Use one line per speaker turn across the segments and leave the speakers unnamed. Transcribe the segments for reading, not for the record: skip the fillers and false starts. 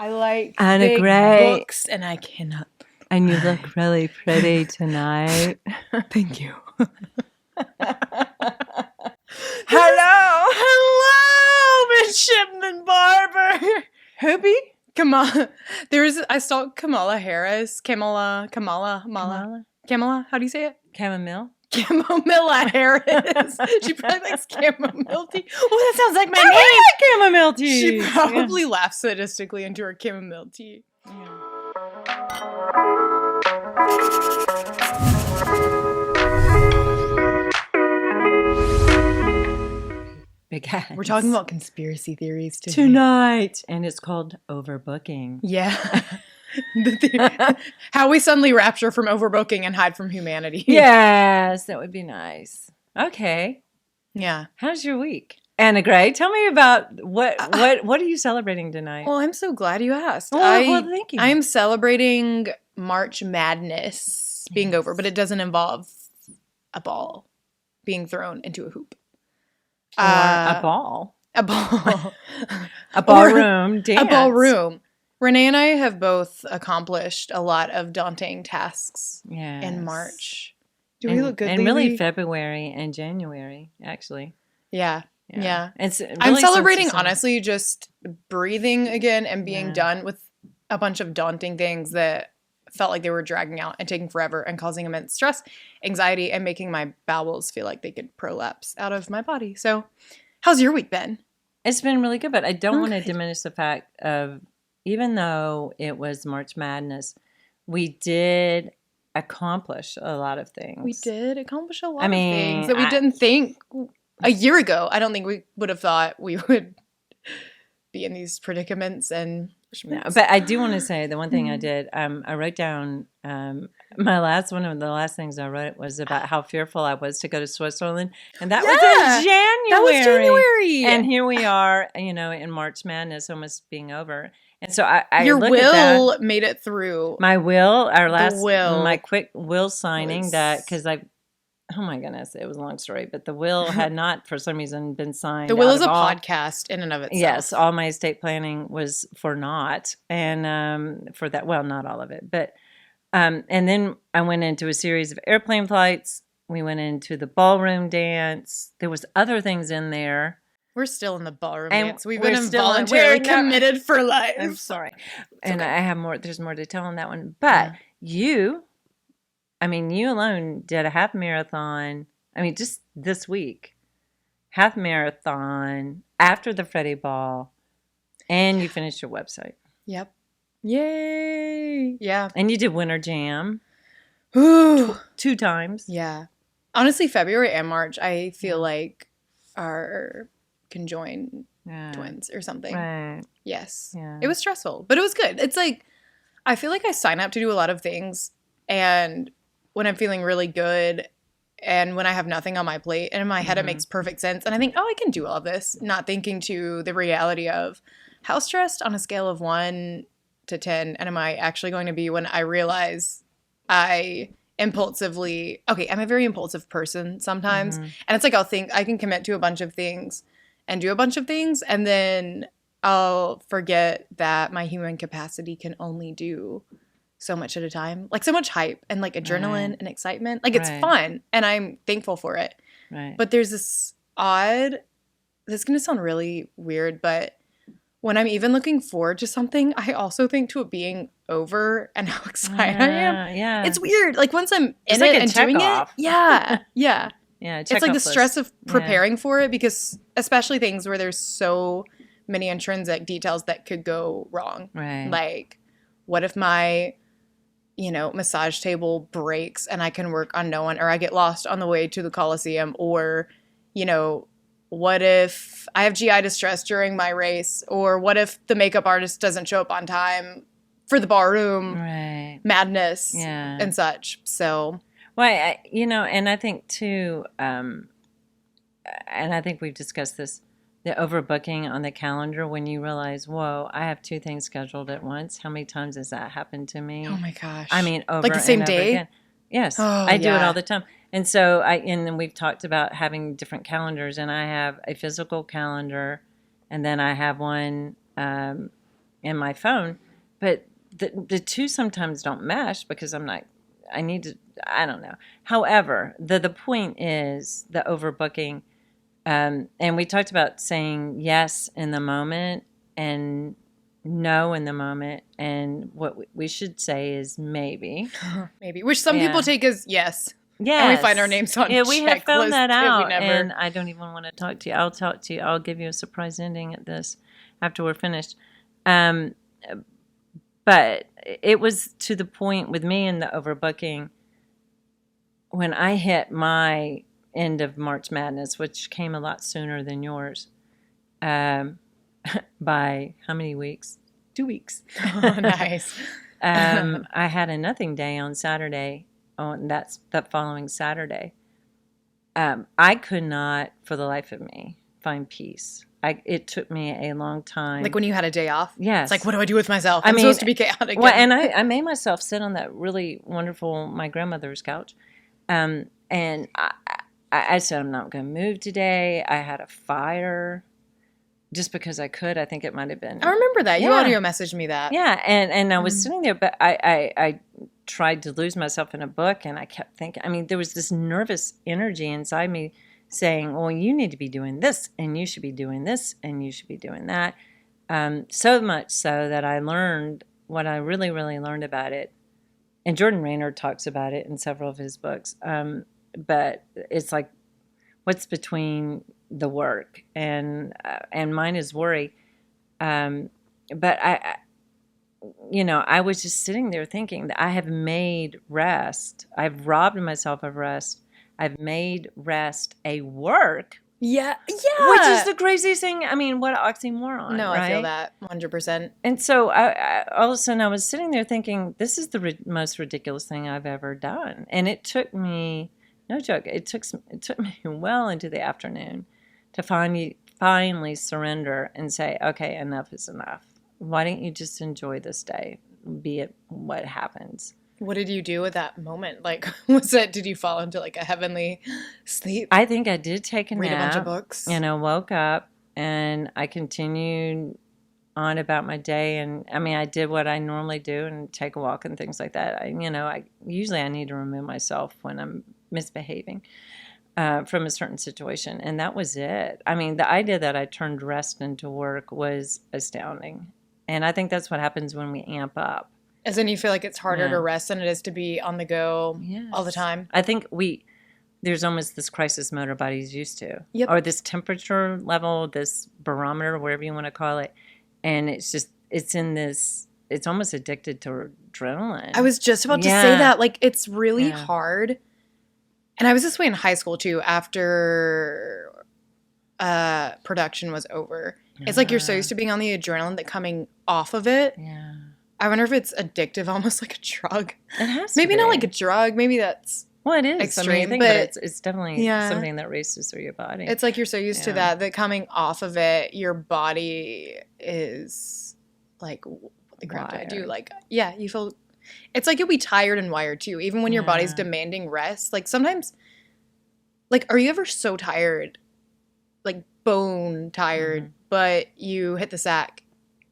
I like
and
big
a gray
books, and I cannot.
And you look really pretty tonight.
Thank you.
Hello,
Midshipman Barber.
Hoopy.
Kamala. I stalked Kamala Harris. Kamala. How do you say it?
Chamomile.
Chamomilla Harris. She probably likes chamomile tea. Oh, that sounds like my name.
I like chamomile tea.
She probably laughs sadistically into her chamomile tea.
Big hats.
We're talking about conspiracy theories
tonight, and it's called overbooking.
Yeah. How we suddenly rapture from overbooking and hide from humanity.
Yes, that would be nice. Okay.
Yeah.
How's your week? Anna Gray, tell me about what are you celebrating tonight?
Well, I'm so glad you asked.
Well, thank you.
I am celebrating March Madness being over, but it doesn't involve a ball being thrown into a hoop.
Or a ball.
A ball.
A ballroom dance.
A ballroom. Renee and I have both accomplished a lot of daunting tasks in March. Do we look good,
and really February and January, actually.
Yeah.
It's really
I'm celebrating, honestly, just breathing again and being done with a bunch of daunting things that felt like they were dragging out and taking forever and causing immense stress, anxiety, and making my bowels feel like they could prolapse out of my body. So how's your week been?
It's been really good, but I don't want to diminish the fact of, even though it was March Madness, we did accomplish a lot of things.
We did accomplish a lot of things that we didn't think a year ago. I don't think we would have thought we would be in these predicaments. And
no, but I do want to say the one thing I did, I wrote down one of the last things I wrote was about how fearful I was to go to Switzerland. And that was in January.
That was January.
And here we are, in March Madness almost being over. And so I
your
look
will
at that.
Made it through.
My will, my quick will signing because oh my goodness, it was a long story, but the will had not, for some reason, been signed.
The will is a podcast in and of itself.
Yes, all my estate planning was for naught, and for that, well, not all of it, but and then I went into a series of airplane flights. We went into the ballroom dance. There was other things in there.
We're still in the ballroom dance. We've been involuntarily committed for life.
I'm sorry, and I have more. There's more to tell on that one, but you alone did a half marathon. Just this week, half marathon after the Freddie Ball, and you finished your website.
Yep. Yay. Yeah.
And you did Winter Jam.
Ooh.
Two times.
Yeah. Honestly, February and March, I feel like are conjoined twins or something.
Right.
Yes.
Yeah.
It was stressful, but it was good. It's like, I feel like I sign up to do a lot of things, and when I'm feeling really good and when I have nothing on my plate, and in my head it makes perfect sense, and I think, I can do all of this, not thinking to the reality of how stressed on a scale of 1 to 10 and am I actually going to be when I realize I'm a very impulsive person sometimes, and it's like I'll think I can commit to a bunch of things and do a bunch of things, and then I'll forget that my human capacity can only do so much at a time. Like, so much hype and like adrenaline and excitement. Like, it's fun and I'm thankful for it.
Right.
But there's this this is going to sound really weird, but when I'm even looking forward to something, I also think to it being over and how excited I am.
Yeah.
It's weird. Like, once I'm in it and doing it. Yeah. Yeah.
Yeah.
It's like the stress of preparing for it, because especially things where there's so many intrinsic details that could go wrong.
Right.
Like, what if my, massage table breaks and I can work on no one, or I get lost on the way to the Coliseum, or, what if I have GI distress during my race, or what if the makeup artist doesn't show up on time for the ballroom madness and such. So,
well, and I think too, and I think we've discussed this, the overbooking on the calendar, when you realize, whoa, I have 2 things scheduled at once. How many times has that happened to me?
Oh my gosh.
Over
like the same
and over
day?
again. Yes, I do it all the time. And so and then we've talked about having different calendars, and I have a physical calendar, and then I have one in my phone, but the two sometimes don't mesh because I'm like, I need to, I don't know. However, the point is the overbooking. And we talked about saying yes in the moment and no in the moment. And what we should say is maybe.
Maybe. Which some people take as yes.
Yes.
And we find our names on
we have found that out.
Never...
And I don't even want to talk to you. I'll talk to you. I'll give you a surprise ending at this after we're finished. But it was to the point with me in the overbooking when I hit my end of March Madness, which came a lot sooner than yours, by how many weeks? 2 weeks.
Oh, nice.
I had a nothing day on Saturday. That's that following Saturday. I could not, for the life of me, find peace. It took me a long time.
Like when you had a day off?
Yes.
It's like, what do I do with myself? I'm supposed to be chaotic.
Well, and I made myself sit on that really wonderful, my grandmother's couch. And I said, I'm not going to move today. I had a fire just because I could. I think it might have been.
I remember that. You audio messaged me that.
Yeah. And I was sitting there, but I tried to lose myself in a book, and I kept thinking, I mean, there was this nervous energy inside me saying, well, you need to be doing this, and you should be doing this, and you should be doing that. So much so that I learned what I really, really learned about it. And Jordan Raynor talks about it in several of his books. But it's like, what's between the work and mine is worry. But I was just sitting there thinking that I have made rest. I've robbed myself of rest. I've made rest a work.
Yeah.
Which is the craziest thing. I mean, what an oxymoron.
No,
right?
I feel that 100%.
And so I all of a sudden I was sitting there thinking, this is the most ridiculous thing I've ever done. And it took me, no joke, it took me well into the afternoon to finally surrender and say, okay, enough is enough. Why don't you just enjoy this day, be it what happens?
What did you do at that moment? Like, did you fall into like a heavenly sleep?
I think I did take a nap.
Read a bunch of books.
And I woke up and I continued on about my day. And I mean, I did what I normally do and take a walk and things like that. I usually need to remove myself when I'm misbehaving from a certain situation. And that was it. I mean, the idea that I turned rest into work was astounding. And I think that's what happens when we amp up.
As in, you feel like it's harder to rest than it is to be on the go all the time?
I think there's almost this crisis mode our body's used to.
Yep.
Or this temperature level, this barometer, whatever you want to call it. And it's almost addicted to adrenaline.
I was just about to say that. Like, it's really hard. And I was this way in high school, too, after production was over. It's like you're so used to being on the adrenaline that coming off of it.
Yeah.
I wonder if it's addictive, almost like a drug.
It has to
Maybe
be.
not like a drug. Maybe that's
well, it is
extreme,
but it's definitely something that races through your body.
It's like you're so used to that coming off of it, your body is like, what the crap did I do? Like, you feel. It's like you'll be tired and wired too, even when your body's demanding rest. Like sometimes, like, are you ever so tired, like bone tired, but you hit the sack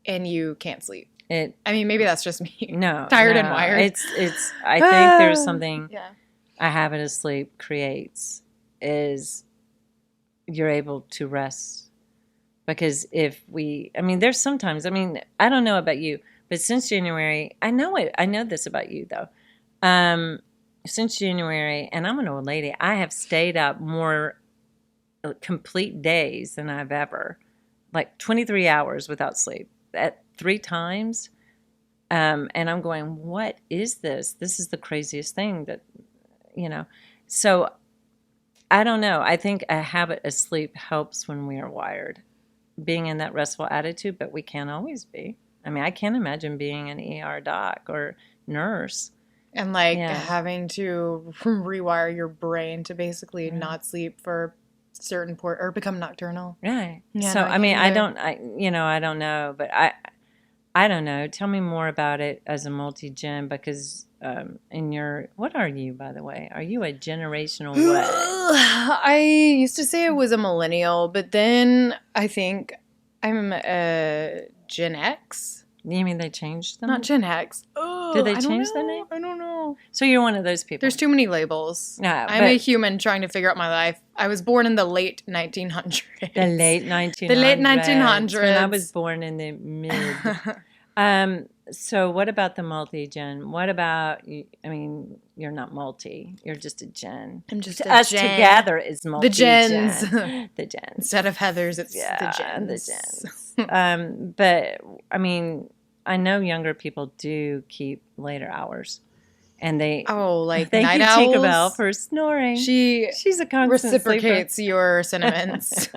and you can't sleep? I mean, maybe that's just me.
No,
tired and wired.
It's. I think there's something. A habit of sleep creates is you're able to rest because there's sometimes. I mean, I don't know about you, but since January, I know this about you though. Since January, and I'm an old lady, I have stayed up more complete days than I've ever, like 23 hours without sleep. At 3 times, and I'm going, what is this? This is the craziest thing that, So I don't know. I think a habit of sleep helps when we are wired, being in that restful attitude, but we can't always be. I mean, I can't imagine being an ER doc or nurse.
And having to rewire your brain to basically not sleep for certain or become nocturnal.
Right. Yeah, so, I mean, I don't know, but I don't know. Tell me more about it as a multi-gen because what are you, by the way? Are you a generational what?
I used to say I was a millennial, but then I think I'm a Gen X.
You mean they changed them?
Not Gen X. Oh,
Did they change the name?
I don't know.
So you're one of those people.
There's too many labels.
No,
I'm a human trying to figure out my life. I was born in the late 1900s.
The late 1900s.
The late 1900s.
When I was born in the mid. So what about the multi-gen? What about, I mean, you're not multi. You're just a gen.
I'm just a
Us
gen.
Together is multi-gen.
The gens.
The gens.
Instead of Heathers, it's
the gens.
The gens.
But, I mean, I know younger people do keep later hours. And they
like
thank
night
you,
owls.
Tinkerbell, for snoring. She's a constant
reciprocates
sleeper.
your sentiments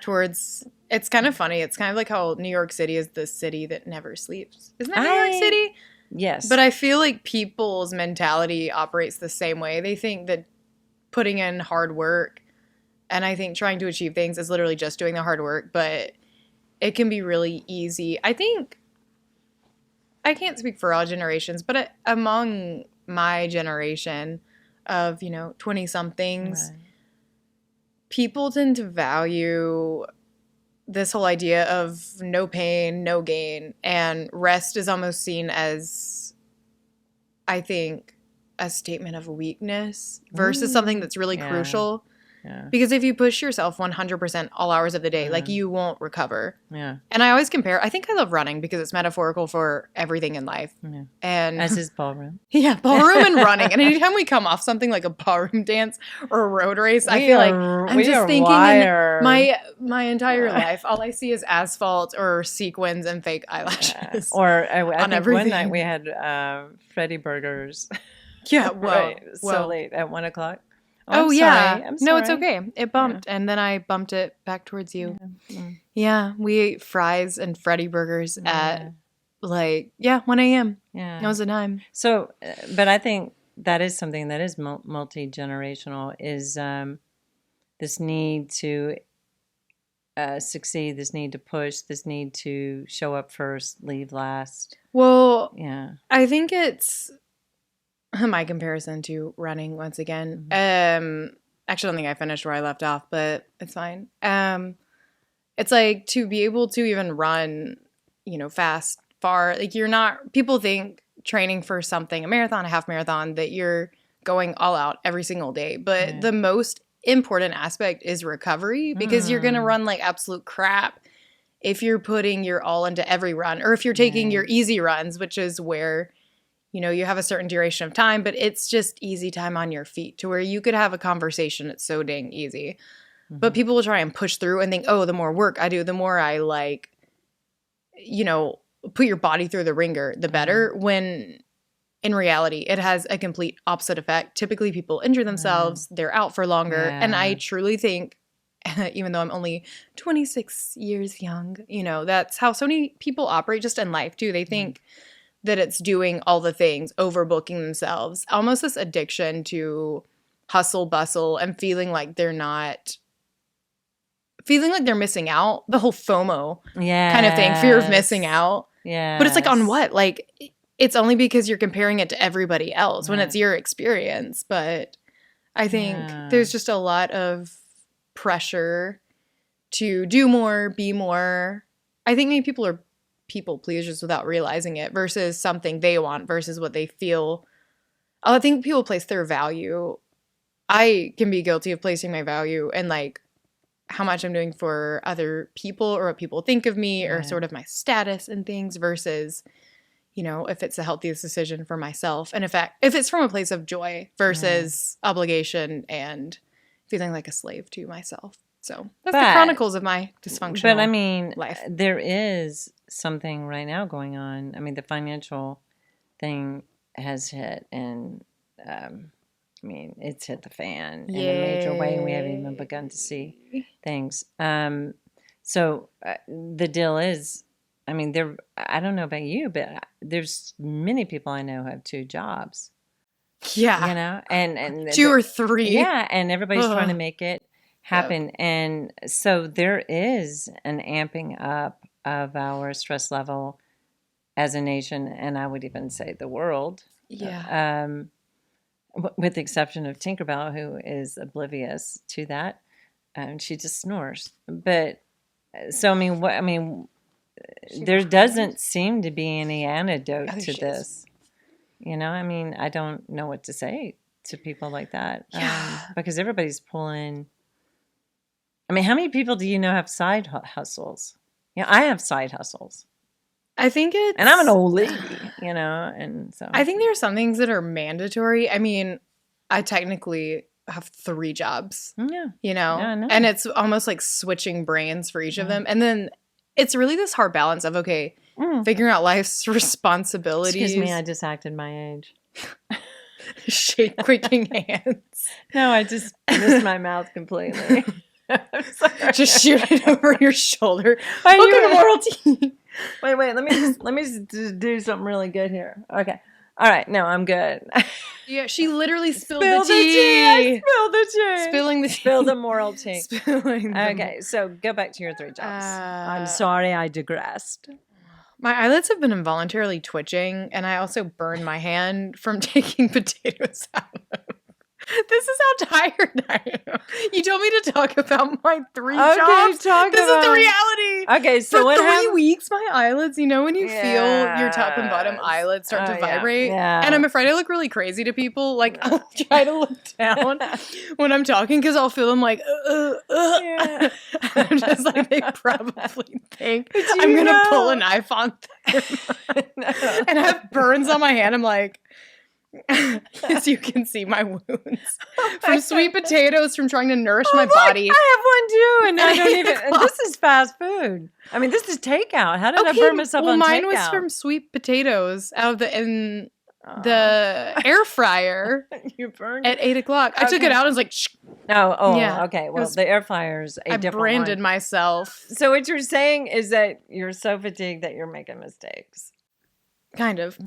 towards. It's kind of funny. It's kind of like how New York City is the city that never sleeps. Isn't that New York City?
Yes.
But I feel like people's mentality operates the same way. They think that putting in hard work, and I think trying to achieve things is literally just doing the hard work, but it can be really easy. I think. I can't speak for all generations, but among my generation of, 20-somethings, right. People tend to value this whole idea of no pain, no gain, and rest is almost seen as, I think, a statement of weakness versus something that's really crucial. Yeah. Because if you push yourself 100% all hours of the day, like you won't recover.
Yeah.
And I always compare, I think I love running because it's metaphorical for everything in life.
Yeah.
And
as is ballroom.
Yeah, ballroom and running. And anytime we come off something like a ballroom dance or a road race, I feel like I'm just thinking in my entire life, all I see is asphalt or sequins and fake eyelashes.
Yeah. Or I think everything. One night we had Freddy Burgers.
Yeah, well,
so late at 1 o'clock.
Oh, yeah.
I'm sorry.
No, it's okay. It bumped, and then I bumped it back towards you. Yeah, we ate fries and Freddy Burgers at, 1 a.m. Yeah. That was the time.
So, but I think that is something that is multi-generational, is this need to succeed, this need to push, this need to show up first, leave last.
Well,
yeah.
I think it's... my comparison to running once again. Actually, I don't think I finished where I left off, but it's fine. It's like to be able to even run, fast, far. Like people think training for something, a marathon, a half marathon, that you're going all out every single day. But the most important aspect is recovery, because you're going to run like absolute crap if you're putting your all into every run, or if you're taking your easy runs, which is where... you have a certain duration of time, but it's just easy time on your feet to where you could have a conversation. It's so dang easy. But people will try and push through and think, oh, the more work I do, the more I put your body through the ringer, the better. When in reality, it has a complete opposite effect. Typically, people injure themselves. They're out for longer. Yeah. And I truly think, even though I'm only 26 years young, that's how so many people operate just in life too. They think that it's doing all the things, overbooking themselves, almost this addiction to hustle, bustle, and feeling like they're missing out. The whole FOMO kind of thing, fear of missing out. Yeah. But it's like on what? Like, it's only because you're comparing it to everybody else when it's your experience. But I think there's just a lot of pressure to do more, be more. I think maybe people are people pleasers without realizing it, versus something they want versus what they feel. I think people place their value. I can be guilty of placing my value in like how much I'm doing for other people or what people think of me or sort of my status and things versus, if it's the healthiest decision for myself. And if it's from a place of joy versus obligation and feeling like a slave to myself. So that's the chronicles of my dysfunctional life.
There is something right now going on. I mean, the financial thing has hit, and it's hit the fan in a major way, and we haven't even begun to see things. So the deal is, I don't know about you, but there's many people I know who have 2 jobs.
Yeah.
And
2 or 3.
Yeah, and everybody's trying to make it happen. Yep. And so there is an amping up of our stress level as a nation, and I would even say the world.
Yeah.
With the exception of Tinkerbell, who is oblivious to that, and she just snores. But so there doesn't seem to be any antidote
Oh,
to
she
this.
is.
You know, I mean, I don't know what to say to people like that.
Yeah.
Because everybody's pulling. I mean, how many people do you know have side hustles? Yeah, I have side hustles.
I think it's...
And I'm an old lady, you know, and so.
I think there are some things that are mandatory. I mean, I technically have 3 jobs.
Yeah.
You know?
Yeah, I know.
And it's almost like switching brains for each of them. And then it's really this hard balance of, okay, figuring out life's responsibilities.
Excuse me, I just acted my age.
Shake quaking hands.
No, I just missed my mouth completely. I'm sorry.
Just shoot it over your shoulder.
Are
Welcome
you
to Moral Tea.
Wait, let me just do something really good here. Okay. All right, no, I'm good.
Yeah, she literally spilled
Spill
the tea.
I spilled the tea.
Spilling the tea.
Spill the moral tea.
Spilling the
Okay, so go back to your 3 jobs. I'm sorry I digressed.
My eyelids have been involuntarily twitching, and I also burned my hand from taking potatoes out of. This is how tired I am. You told me to talk about my 3 jobs. This is the reality.
Okay, so
for
what
3 weeks, my eyelids, you know when you feel your top and bottom
Yes.
eyelids start to vibrate?
Yeah.
And I'm afraid I look really crazy to people. Like, I'll try to look down when I'm talking because I'll feel them like,
Yeah.
I'm just like, they probably think I'm going to pull a knife on them. And I have burns on my hand. I'm like, as you can see, my wounds from sweet potatoes, from trying to nourish my body.
I have one too, and I don't even. And this is fast food. I mean, this is takeout. How did I burn myself on
mine
takeout?
was from sweet potatoes out of the air fryer.
You burned
at 8 o'clock. I took it out and was like, shh.
Okay. Well, the air fryer's a different
branded
one.
myself.
So what you're saying is that you're so fatigued that you're making mistakes.
Kind of.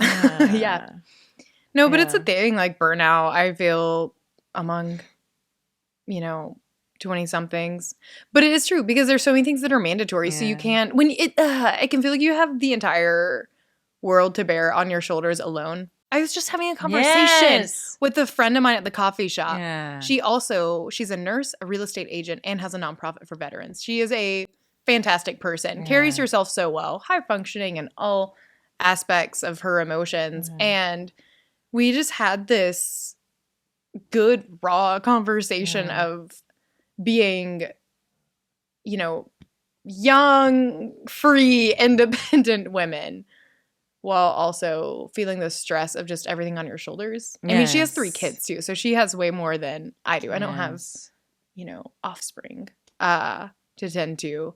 Yeah. No, but it's a thing, like burnout, I feel, among, 20-somethings. But it is true, because there's so many things that are mandatory, so you can't, it can feel like you have the entire world to bear on your shoulders alone. I was just having a conversation with a friend of mine at the coffee shop.
Yeah.
She's a nurse, a real estate agent, and has a nonprofit for veterans. She is a fantastic person, carries herself so well, high functioning in all aspects of her emotions, and we just had this good, raw conversation of being, young, free, independent women while also feeling the stress of just everything on your shoulders. I mean, she has 3 kids too, so she has way more than I do. I don't have, offspring to tend to.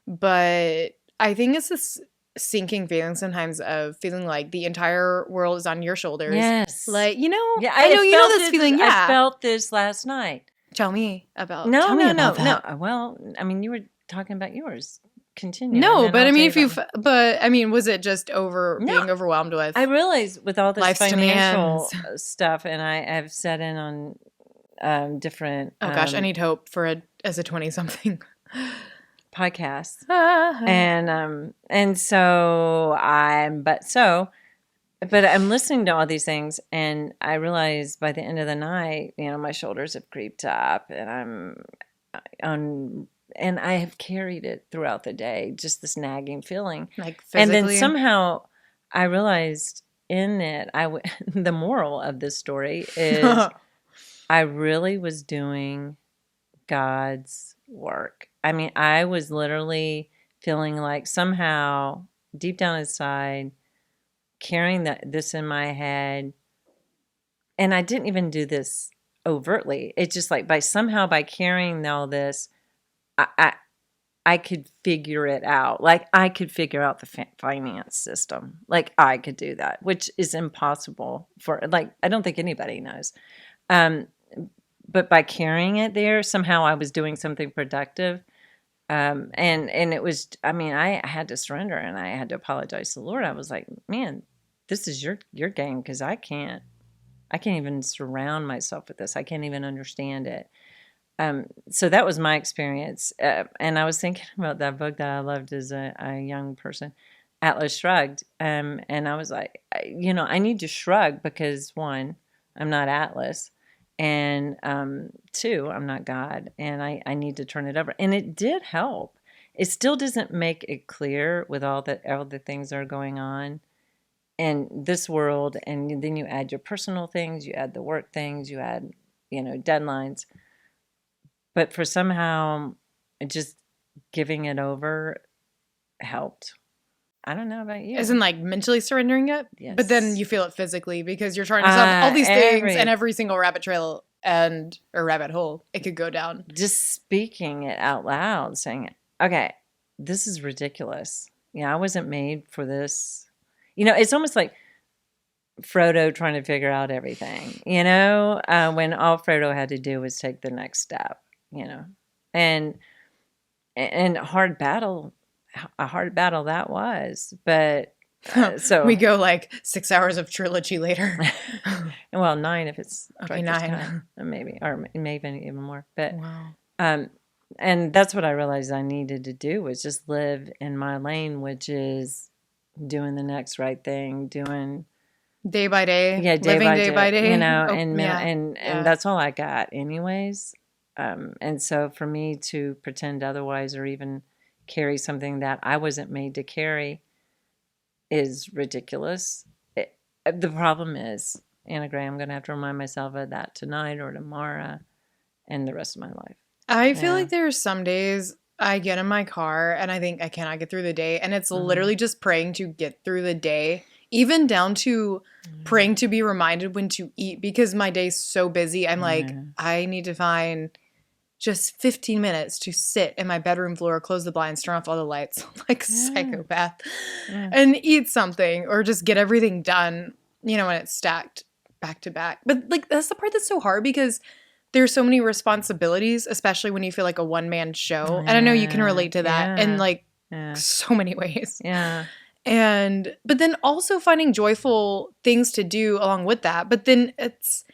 But I think it's this sinking feeling sometimes of feeling like the entire world is on your shoulders.
Yes.
Like,
Yeah,
I know you know this feeling. Yeah.
I felt this last night.
Tell me about
No.
that.
Well, I mean, you were talking about yours. Continue.
No, but I mean, was it just being overwhelmed with?
I realized with all this
life's
financial
demands.
Stuff, and I have set in on different.
Oh gosh, I need hope as a 20-something.
Podcasts, and so but I'm listening to all these things, and I realize by the end of the night, my shoulders have creeped up, and I'm on. And I have carried it throughout the day, just this nagging feeling.
Like physically?
And then somehow I realized in it, the moral of this story is I really was doing God's work. I mean, I was literally feeling like somehow deep down inside, carrying this in my head. And I didn't even do this overtly. It's just like by carrying all this, I could figure it out. Like I could figure out the finance system. Like I could do that, which is impossible I don't think anybody knows. But by carrying it there, somehow I was doing something productive. And it was, I mean, I had to surrender and I had to apologize to the Lord. I was like, man, this is your game. 'Cause I can't even surround myself with this. I can't even understand it. So that was my experience. And I was thinking about that book that I loved as a young person, Atlas Shrugged. And I was like, I need to shrug because 1, I'm not Atlas. And 2, I'm not God. And I need to turn it over. And it did help. it still doesn't make it clear with all the things that are going on in this world. And then you add your personal things, you add the work things, you add, deadlines. But for somehow just giving it over helped. I don't know about you.
Isn't like mentally surrendering it?
Yes.
But then you feel it physically because you're trying to solve all these things and every single rabbit trail or rabbit hole it could go down.
Just speaking it out loud, saying, okay, this is ridiculous. I wasn't made for this. It's almost like Frodo trying to figure out everything, when all Frodo had to do was take the next step, and a hard battle that was, but so
we go like 6 hours of trilogy later.
Well, 9 if it's
okay, 9
maybe, or maybe even more, but
wow.
And that's what I realized I needed to do was just live in my lane, which is doing the next right thing, doing
day by day,
living day by day,
and
that's all I got anyways. And so for me to pretend otherwise or even carry something that I wasn't made to carry is ridiculous. The problem is, Anna Gray, I'm going to have to remind myself of that tonight or tomorrow and the rest of my life.
I feel like there's some days I get in my car and I think I cannot get through the day. And it's literally just praying to get through the day, even down to praying to be reminded when to eat because my day's so busy. I'm like, I need to find just 15 minutes to sit in my bedroom floor, close the blinds, turn off all the lights like a psychopath and eat something or just get everything done, when it's stacked back to back. But like, that's the part that's so hard because there's so many responsibilities, especially when you feel like a one-man show. And I know you can relate to that in like so many ways.
Yeah.
But then also finding joyful things to do along with that. But then it's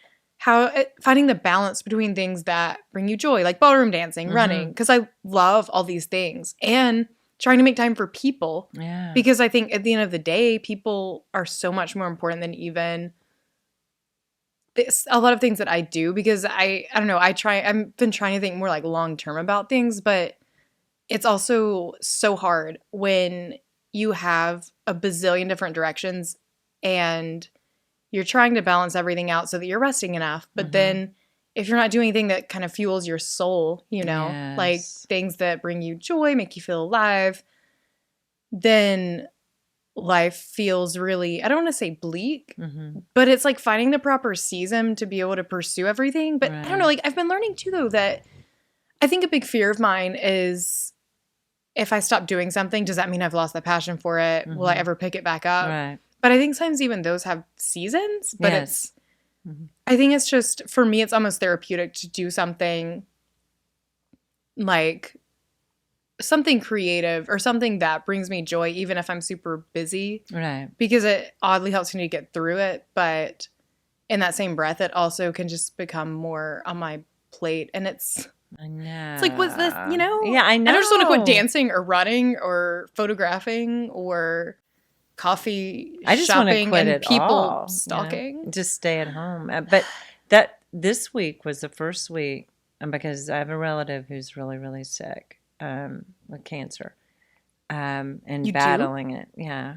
finding the balance between things that bring you joy, like ballroom dancing, running, because I love all these things, and trying to make time for people. Yeah. Because I think at the end of the day, people are so much more important than even a lot of things that I do, because I don't know, I've been trying to think more like long term about things, but it's also so hard when you have a bazillion different directions and you're trying to balance everything out so that you're resting enough. But then if you're not doing anything that kind of fuels your soul, like things that bring you joy, make you feel alive, then life feels really, I don't want to say bleak, but it's like finding the proper season to be able to pursue everything. But I don't know, like I've been learning too, though, that I think a big fear of mine is if I stop doing something, does that mean I've lost the passion for it? Will I ever pick it back up? Right. But I think sometimes even those have seasons, but it's, I think it's just, for me, it's almost therapeutic to do something like something creative or something that brings me joy, even if I'm super busy. Right. Because it oddly helps me to get through it. But in that same breath, it also can just become more on my plate. And I know. It's like, what's this,
Yeah, I know.
I don't just want to quit dancing or running or photographing or coffee
I just want to
shopping
quit
and
it
people
all,
stalking.
Just stay at home. But this week was the first week, because I have a relative who's really, really sick with cancer and
you
battling it. Yeah.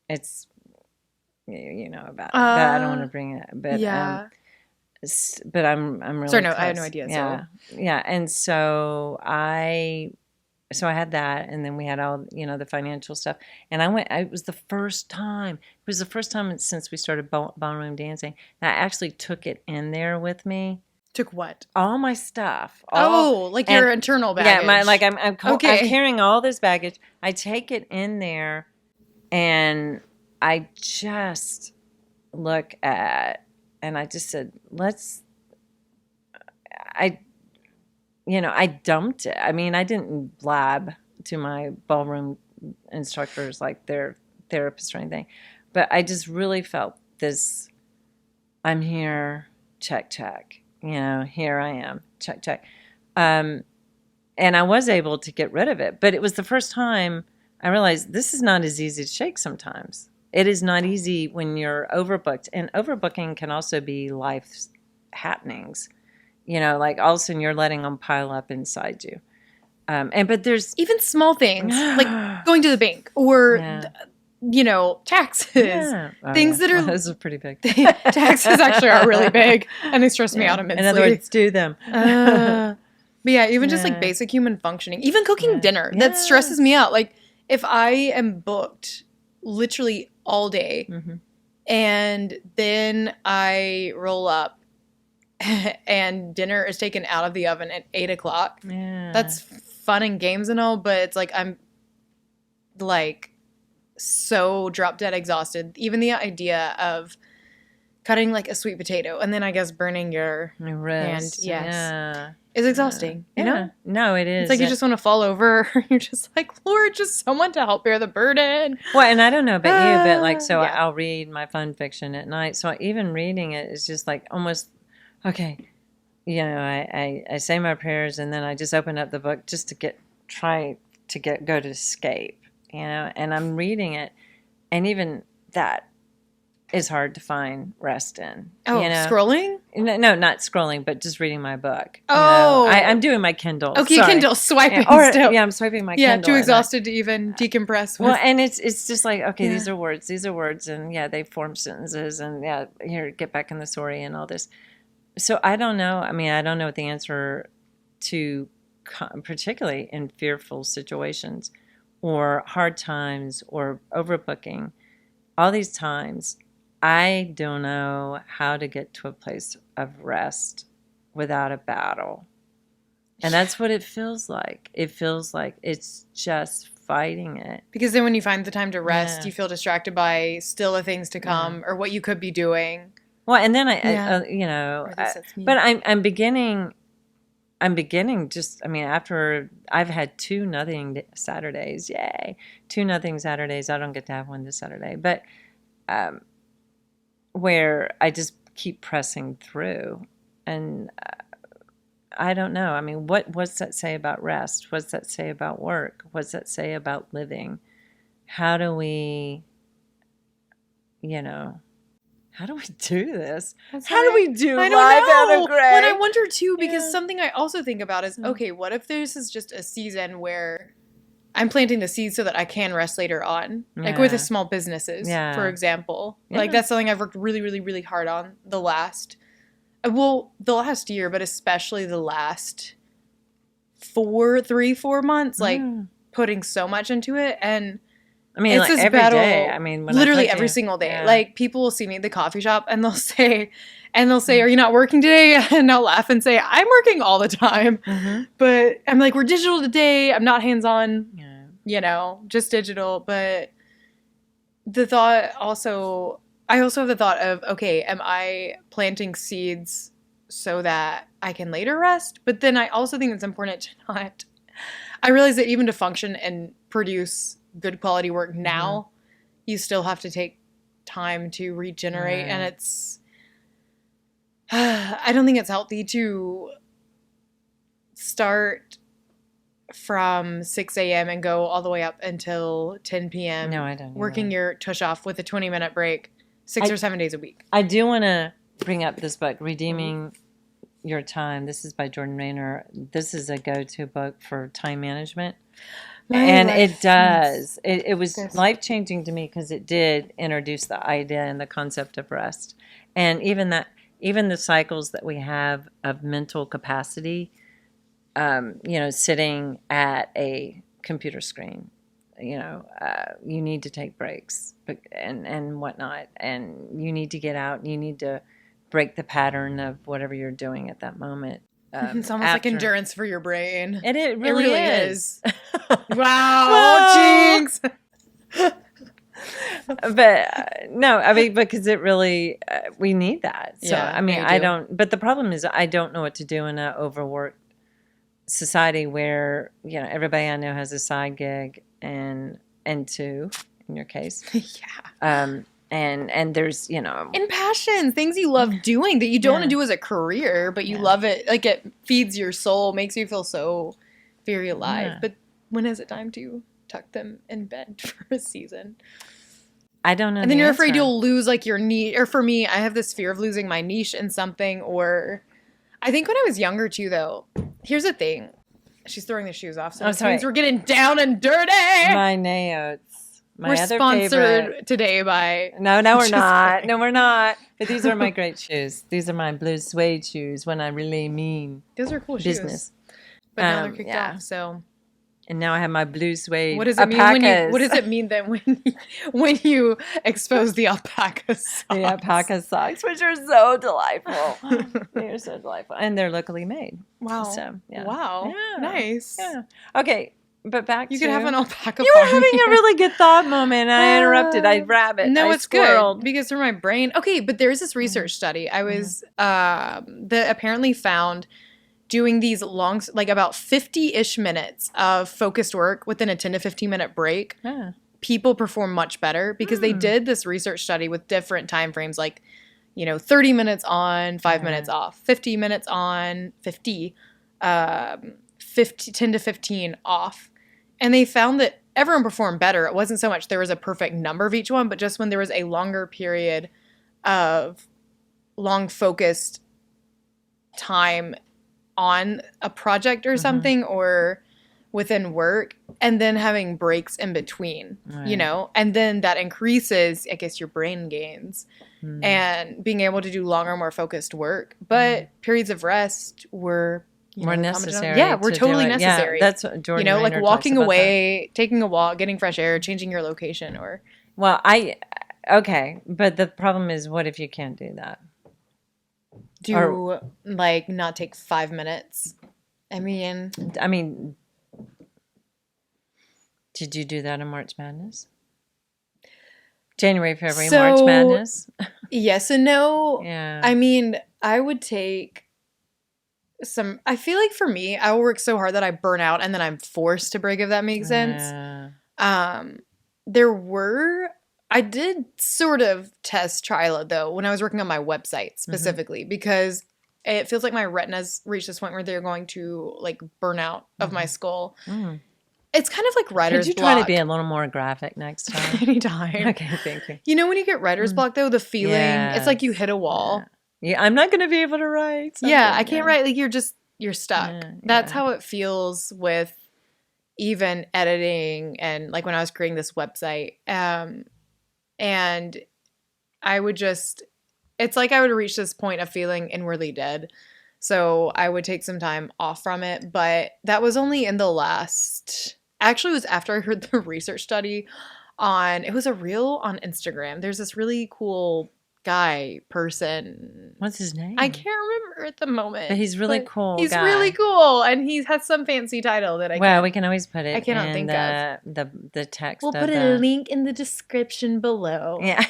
It's, about it. But I don't want to bring it. But
yeah.
But I'm really
sorry, no,
close.
I had no idea.
Yeah. So. Yeah. And so I had that, and then we had all, the financial stuff. And it was the first time since we started ballroom dancing that I actually took it in there with me.
Took what?
All my stuff.
Your internal baggage.
Yeah, I'm carrying all this baggage. I take it in there, and I just look at, and I just said, I dumped it. I mean, I didn't blab to my ballroom instructors like their therapists or anything, but I just really felt this, I'm here, check, check. Here I am, check, check. And I was able to get rid of it, but it was the first time I realized this is not as easy to shake sometimes. It is not easy when you're overbooked, and overbooking can also be life happenings. Like all of a sudden you're letting them pile up inside you. But there's
even small things like going to the bank or taxes, things that are
those are pretty big.
Taxes actually are really big, and they stress me out immensely.
In other words, do them.
But yeah, even just like basic human functioning, even cooking dinner, that stresses me out. Like if I am booked literally all day and then I roll up and dinner is taken out of the oven at 8:00, that's fun and games and all, but it's like I'm like so drop dead exhausted. Even the idea of cutting like a sweet potato and then I guess burning your
wrist
hand, is exhausting. You know?
No, it is.
It's like you just want to fall over. You're just like, Lord, just someone to help bear the burden.
Well, and I don't know about you, but like, so I'll read my fun fiction at night. So even reading it is just like almost, okay, I say my prayers and then I just open up the book just to go to escape, and I'm reading it, and even that is hard to find rest in.
Oh, scrolling?
No, not scrolling, but just reading my book.
Oh.
I'm doing my Kindle.
Okay,
sorry.
Kindle, swiping still.
Yeah, I'm swiping my Kindle.
Yeah, too exhausted to even decompress.
Well, and it's just like, okay, these are words, and they form sentences, and here, get back in the story and all this. So I don't know. I mean, I don't know what the answer to, particularly in fearful situations or hard times or overbooking, all these times, I don't know how to get to a place of rest without a battle. And that's what it feels like. It feels like it's just fighting it.
Because then when you find the time to rest, you feel distracted by still the things to come or what you could be doing.
Well, and then but I'm beginning just, I mean, after I've had 2 nothing Saturdays, yay, 2 nothing Saturdays. I don't get to have one this Saturday, but where I just keep pressing through, and I don't know. I mean, what's that say about rest? What's that say about work? What's that say about living? How do we, how do we do this? How do we do life out of gray?
When I wonder too, because something I also think about is, okay, what if this is just a season where I'm planting the seeds so that I can rest later on, like with the small businesses, for example. Like that's something I've worked really, really, really hard on the last year, but especially the last 4 months, like putting so much into it. And
I mean, it's like every day. I mean,
literally every single day. Like people will see me at the coffee shop and they'll say, "Are you not working today?" And I'll laugh and say, "I'm working all the time." But I'm like, "We're digital today. I'm not hands-on, just digital." But I also have the thought of, okay, am I planting seeds so that I can later rest? But then I also think it's important to not. I realize that even to function and produce good quality work now, you still have to take time to regenerate, and it's I don't think it's healthy to start from 6 a.m. and go all the way up until 10 p.m.
No, I don't.
Working your tush off with a 20-minute break 6 or 7 days a week.
I do want to bring up this book, Redeeming Your Time. This is by Jordan Rayner. This is a go-to book for time management. It does. It was life-changing to me because it did introduce the idea and the concept of rest. And even the cycles that we have of mental capacity, sitting at a computer screen, you need to take breaks and whatnot. And you need to get out and you need to break the pattern of whatever you're doing at that moment.
It's almost like endurance for your brain.
And it really is.
Wow. Jinx.
But no, I mean, because it really, we need that. So, I mean, but the problem is I don't know what to do in an overworked society where, everybody I know has a side gig and 2 in your case. And there's,
and passions, things you love doing that you don't want to do as a career, but you love it. Like it feeds your soul, makes you feel so very alive. Yeah. But when is it time to tuck them in bed for a season?
I don't know.
And then you're afraid you'll lose like your niche. Or for me, I have this fear of losing my niche in something. Or I think when I was younger too, though, here's the thing. She's throwing the shoes off. So
Oh,
this means we're getting down and dirty.
My notes.
We're sponsored today by...
No, we're not. No, we're not. But these are my great shoes. These are my blue suede shoes when I really mean
those are cool
business.
Shoes. But now they're kicked off, so...
And now I have my blue suede
What does it
alpacas.
mean what does it mean then when you expose the alpaca socks?
The alpaca socks, which are so delightful. They're so delightful. And they're locally made.
Wow.
So, yeah.
Wow. Yeah. Nice.
Yeah. Okay. But back
you could have an alpaca.
You were having a really good thought moment. I interrupted. I rabbit.
No,
I
it's
squirreled.
good because for my brain. Okay, but there's this research study. I was that apparently found doing these long, like about 50-ish minutes of focused work within a 10 to 15-minute break.
Yeah.
People perform much better because they did this research study with different time frames, like 30 minutes on, 5 minutes off, 50 minutes on, 10 to 15 off. And they found that everyone performed better. It wasn't so much there was a perfect number of each one, but just when there was a longer period of long focused time on a project or something or within work, and then having breaks in between, and then that increases, I guess, your brain gains and being able to do longer, more focused work. But periods of rest were
more necessary.
Yeah, we're totally necessary.
Yeah, that's what Jordan
like
Raynor
walking
talks about
away, taking a walk, getting fresh air, changing your location, or
okay, but the problem is, what if you can't do that?
Not take 5 minutes? I mean,
did you do that in March Madness? January, February, March Madness?
Yes and no.
Yeah.
I mean, I would take I feel like for me, I will work so hard that I burn out and then I'm forced to break, if that makes sense. I did sort of test Trila, though, when I was working on my website specifically, because it feels like my retina's reached this point where they're going to, burn out of my skull. It's kind of like writer's block.
Could you try to be a little more graphic next time?
Anytime.
Okay, thank you.
When you get writer's block, though, the feeling, it's like you hit a wall.
Yeah, I'm not going to be able to write something.
Yeah, I can't write. You're stuck. That's how it feels with even editing and, when I was creating this website. And I would it's like I would reach this point of feeling inwardly dead. So I would take some time off from it. But that was only in actually it was after I heard the research study it was a reel on Instagram. There's this really cool person.
What's his name?
I can't remember at the moment.
But he's really cool.
He's really cool, and he has some fancy title that
we can always put it.
I cannot think of
the text.
We'll put a link in the description below.
Yeah.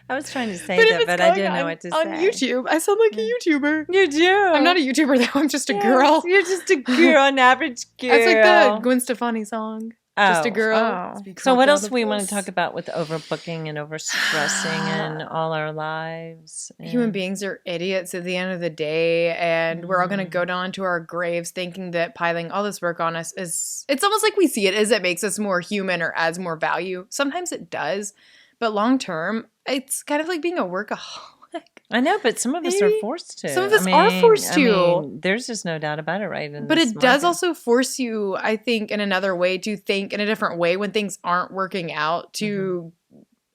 I was trying to say that, but I didn't know what to say.
On YouTube, I sound like a YouTuber.
You do.
I'm not a YouTuber though. I'm just a girl.
You're just a girl, an average girl.
That's like the Gwen Stefani song. Just a girl.
Oh. So what else do we want to talk about with overbooking and overstressing in all our lives?
Human beings are idiots at the end of the day, and we're all going to go down to our graves thinking that piling all this work on us it's almost like we see it as it makes us more human or adds more value. Sometimes it does, but long term, it's kind of like being a workaholic.
I know, but some of us are forced to.
Some of us are forced to.
There's just no doubt about it, right?
But it does also force you, I think, in another way to think in a different way when things aren't working out to,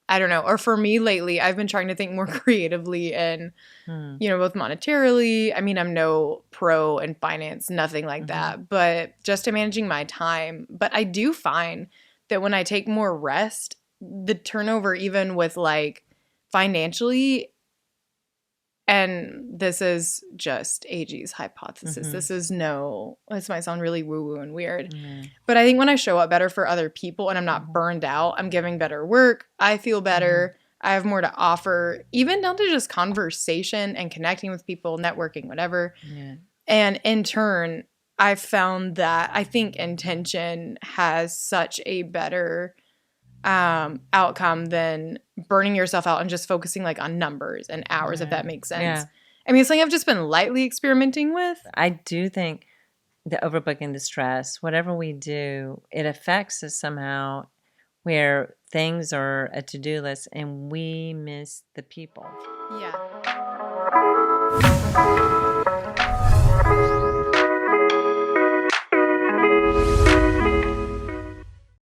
I don't know. Or for me lately, I've been trying to think more creatively and, both monetarily. I mean, I'm no pro in finance, nothing like that, but just in managing my time. But I do find that when I take more rest, the turnover, even with financially, and this is just AG's hypothesis. This might sound really woo-woo and weird. But I think when I show up better for other people and I'm not burned out, I'm giving better work, I feel better, I have more to offer, even down to just conversation and connecting with people, networking, whatever. Yeah. And in turn, I've found that I think intention has such a better outcome than burning yourself out and just focusing on numbers and hours, if that makes sense. Yeah. I mean, it's something I've just been lightly experimenting with.
I do think the overbooking, the stress, whatever we do, it affects us somehow where things are a to-do list and we miss the people.
Yeah.